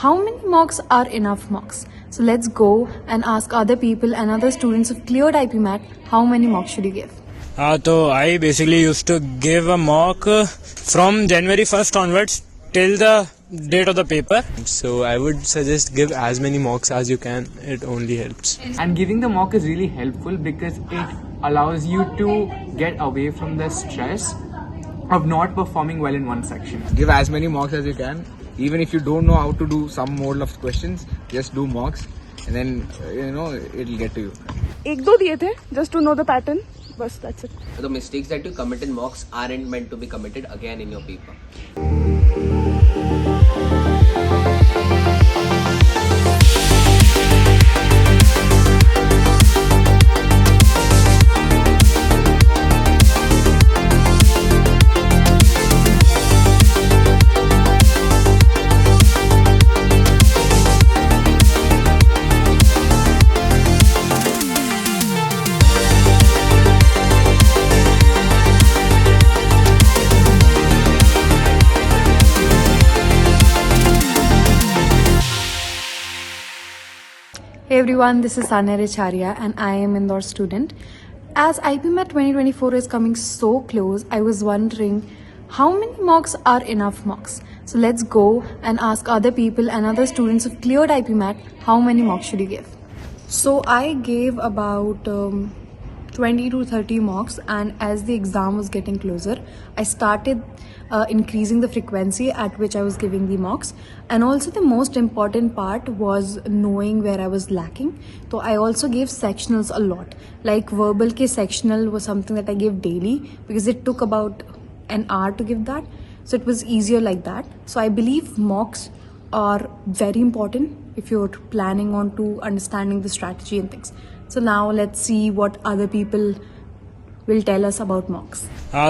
how many mocks are enough mocks? So let's go and ask other people and other students who've cleared IP Mat, how many mocks should you give? So I basically used to give a mock from January 1st onwards till the date of the paper. So I would suggest give as many mocks as you can. It only helps. And giving the mock is really helpful because it allows you to get away from the stress of not performing well in one section. Give as many mocks as you can. Even if you don't know how to do some mode of questions, just do mocks and then it'll get to you. एक दो दिए थे just to know the pattern. Bas, that's it. The mistakes that you commit in mocks aren't meant to be committed again in your paper. Hey everyone, this is Sanya Recharya and I am Indore student. As IP Mat 2024 is coming so close, I was wondering how many mocks are enough mocks? So let's go and ask other people and other students who've cleared IP Mat, how many mocks should you give? So I gave about 20 to 30 mocks, and as the exam was getting closer, I started increasing the frequency at which I was giving the mocks. And also the most important part was knowing where I was lacking. So I also gave sectionals a lot. Like verbal ke sectional was something that I gave daily because it took about an hour to give that. So it was easier like that. So I believe mocks are very important if you're planning on to understanding the strategy and things. So now let's see what other people will tell us about mocks.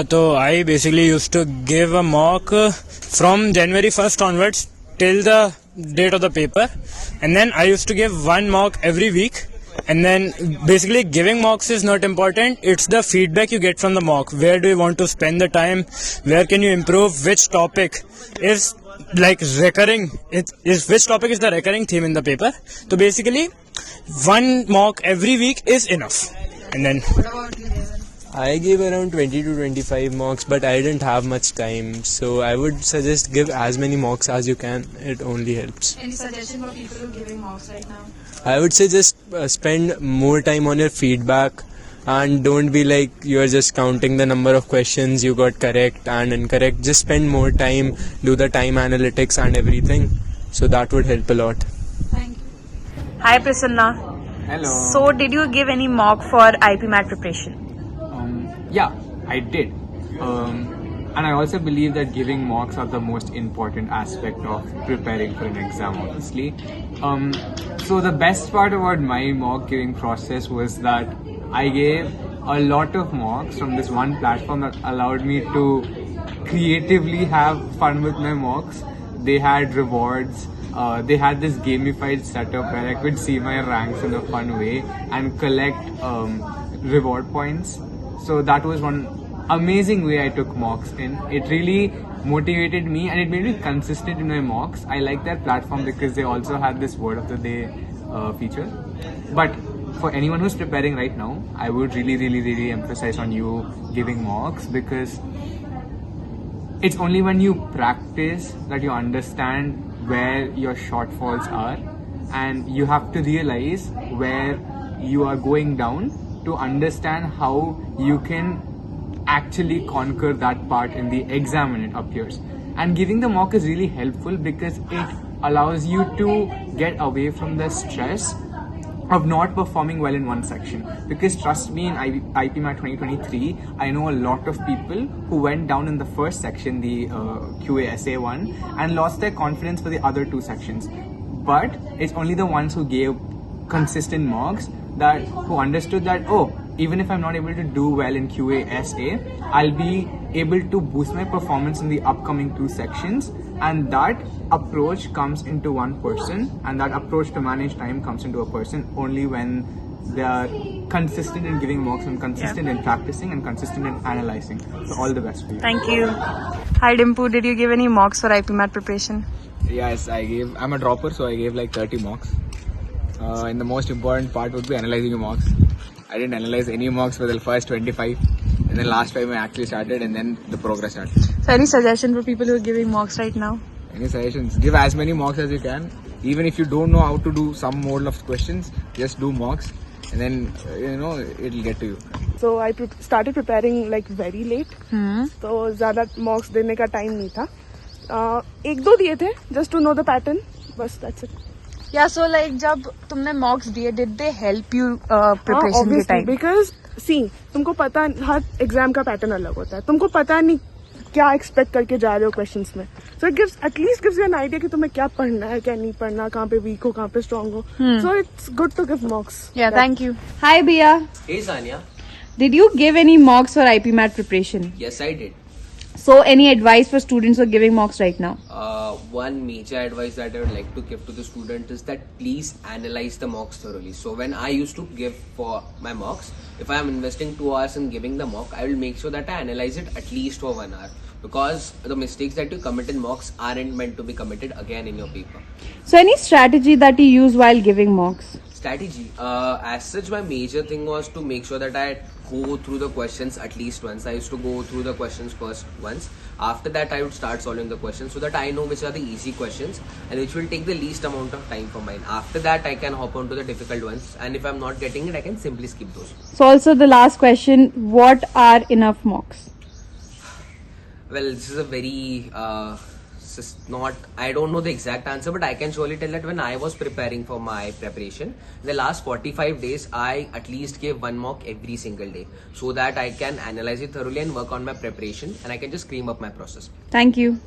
So I basically used to give a mock from January 1st onwards till the date of the paper, and then I used to give one mock every week. And then basically giving mocks is not important, it's the feedback you get from the mock. Where do you want to spend the time, where can you improve, which topic is like recurring, which topic is the recurring theme in the paper. So basically one mock every week is enough. And then I gave around 20 to 25 mocks, but I didn't have much time. So I would suggest give as many mocks as you can. It only helps. Any suggestion for people who are giving mocks right now? I would say just spend more time on your feedback and don't be like you are just counting the number of questions you got correct and incorrect. Just spend more time, do the time analytics and everything. So that would help a lot. Thank you. Hi Prasanna. Hello. So did you give any mock for IP Mat preparation? Yeah, I did. And I also believe that giving mocks are the most important aspect of preparing for an exam, obviously. So the best part about my mock giving process was that I gave a lot of mocks from this one platform that allowed me to creatively have fun with my mocks. They had rewards. They had this gamified setup where I could see my ranks in a fun way and collect reward points. So that was one amazing way I took mocks in. It really motivated me and it made me consistent in my mocks. I like that platform because they also had this word of the day feature. But for anyone who's preparing right now, I would really emphasize on you giving mocks, because it's only when you practice that you understand where your shortfalls are, and you have to realize where you are going down to understand how you can actually conquer that part in the exam when it appears. And giving the mock is really helpful because it allows you to get away from the stress of not performing well in one section. Because trust me, in IP Mat 2023, I know a lot of people who went down in the first section, the QA SA1, and lost their confidence for the other two sections. But it's only the ones who gave consistent mocks who understood that, oh, even if I'm not able to do well in QA SA, I'll be able to boost my performance in the upcoming two sections. And that approach comes into one person, and that approach to manage time comes into a person only when they are consistent in giving mocks and consistent in practicing and consistent in analyzing. So all the best for you. Thank you. Hi Dimpu, did you give any mocks for IP Mat preparation? Yes, I'm a dropper, so I gave like 30 mocks. And the most important part would be analyzing your mocks. I didn't analyze any mocks for the first 25, and then last time I actually started, and then the progress started. So any suggestion for people who are giving mocks right now? Any suggestions? Give as many mocks as you can. Even if you don't know how to do some model of questions, just do mocks, and then it'll get to you. So I started preparing like very late. तो ज़्यादा mocks देने का time नहीं था. एक दो दिए थे just to know the pattern. बस that's it. Yeah, so like जब तुमने mocks दिए, did they help you preparation के time? Because see, तुमको पता हर एग्जाम का पैटर्न अलग होता है. तुमको पता नहीं क्या एक्सपेक्ट करके जा रहे हो क्वेश्चंस में. So it gives you an idea कि तुम्हें क्या पढ़ना है, क्या नहीं पढ़ना, कहाँ पे वीक हो, कहाँ पे स्ट्रॉन्ग हो. So it's good to give mocks. Yeah, thank you. Hi Bia. Hey Sania. Did you give any mocks for IP Mat preparation? Yes, I did. So any advice for students who are giving mocks right now? One major advice that I would like to give to the student is that please analyze the mocks thoroughly. So when I used to give for my mocks, if I am investing 2 hours in giving the mock, I will make sure that I analyze it at least for 1 hour, because the mistakes that you commit in mocks aren't meant to be committed again in your paper. So any strategy that you use while giving mocks? Strategy, as such, my major thing was to make sure that I go through the questions at least once. I used to go through the questions first once. After that, I would start solving the questions so that I know which are the easy questions and which will take the least amount of time for mine. After that, I can hop on to the difficult ones, and if I'm not getting it, I can simply skip those. So also the last question, what are enough mocks? Well, this is a very I don't know the exact answer, but I can surely tell that when I was preparing for my preparation, the last 45 days, I at least gave 1 mock every single day, so that I can analyze it thoroughly and work on my preparation, and I can just cream up my process. Thank you.